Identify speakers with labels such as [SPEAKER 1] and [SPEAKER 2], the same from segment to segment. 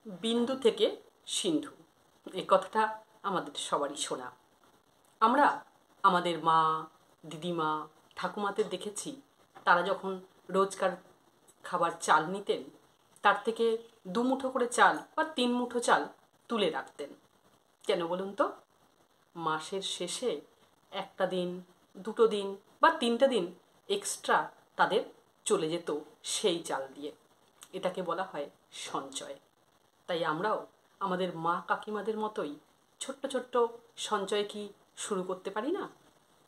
[SPEAKER 1] বিন্দু থেকে সিন্ধু, এই কথাটা আমাদের সবারই শোনা। আমরা আমাদের মা, দিদিমা, ঠাকুমাদের দেখেছি তারা যখন রোজকার খাবার চাল নিতেন তার থেকে 2 মুঠো করে চাল বা 3 মুঠো চাল তুলে রাখতেন। কেন বলুন তো? মাসের শেষে একটা দিন, 2টো দিন বা 3টে দিন এক্সট্রা তাদের চলে যেত সেই চাল দিয়ে। এটাকে বলা হয় সঞ্চয়। তাই আমরাও আমাদের মা কাকিমাদের মতোই ছোট্ট ছোট্ট সঞ্চয় কি শুরু করতে পারি না?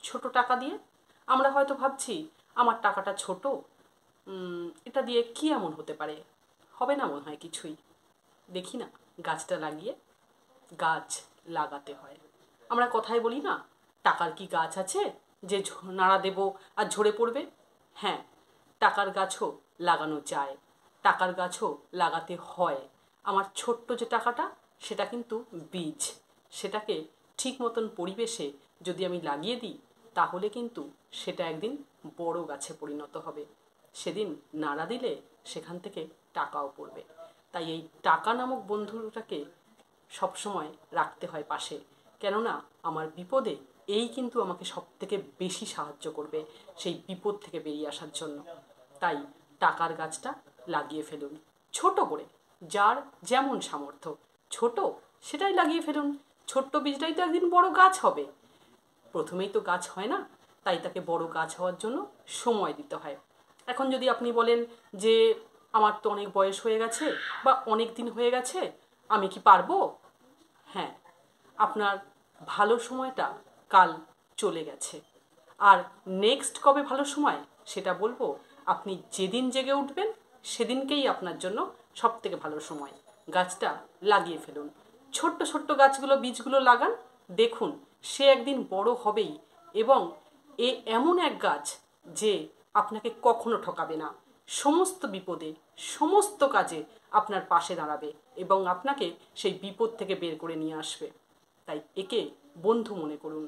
[SPEAKER 1] ছোট টাকা দিয়ে। আমরা হয়তো ভাবছি আমার টাকাটা ছোট, এটা দিয়ে কি এমন হতে পারে, হবে না মনে হয় কিছুই। দেখি না, গাছটা লাগিয়ে গাছ লাগাতে হয়। আমরা কথায় বলি না, টাকার কি গাছ আছে যে নাড়া দেব আর ঝরে পড়বে? হ্যাঁ, টাকার গাছও লাগানো যায়, টাকার গাছও লাগাতে হয়। আমার ছোট্ট যে টাকাটা, সেটা কিন্তু বীজ। সেটাকে ঠিক মতন পরিবেশে যদি আমি লাগিয়ে দিই তাহলে কিন্তু সেটা একদিন বড় গাছে পরিণত হবে। সেদিন নাড়া দিলে সেখান থেকে টাকাও পড়বে। তাই এই টাকা নামক বন্ধুটাকে সবসময় রাখতে হয় পাশে। কেননা আমার বিপদে এই কিন্তু আমাকে সবথেকে বেশি সাহায্য করবে সেই বিপদ থেকে বেরিয়ে আসার জন্য। তাই টাকার গাছটা লাগিয়ে ফেলুন ছোট করে, যার যেমন সামর্থ্য। ছোট সেটাই লাগিয়ে ফেলুন, ছোট্ট বীজটাই তো একদিন বড় গাছ হবে। প্রথমেই তো গাছ হয় না, তাই তাকে বড় গাছ হওয়ার জন্য সময় দিতে হয়। এখন যদি আপনি বলেন যে আমার তো অনেক বয়স হয়ে গেছে বা অনেক দিন হয়ে গেছে, আমি কি পারবো? হ্যাঁ, আপনার ভালো সময়টা কাল চলে গেছে। আর নেক্সট কবে ভালো সময় সেটা বলবো, আপনি যেদিন জেগে উঠবেন সেদিনকেই আপনার জন্য সবথেকে ভালো সময়। গাছটা লাগিয়ে ফেলুন, ছোট্ট ছোট্ট গাছগুলো, বীজগুলো লাগান, দেখুন সে একদিন বড় হবেই। এবং এমন এক গাছ যে আপনাকে কখনো ঠকাবে না, সমস্ত বিপদে, সমস্ত কাজে আপনার পাশে দাঁড়াবে এবং আপনাকে সেই বিপদ থেকে বের করে নিয়ে আসবে। তাই একে বন্ধু মনে করুন।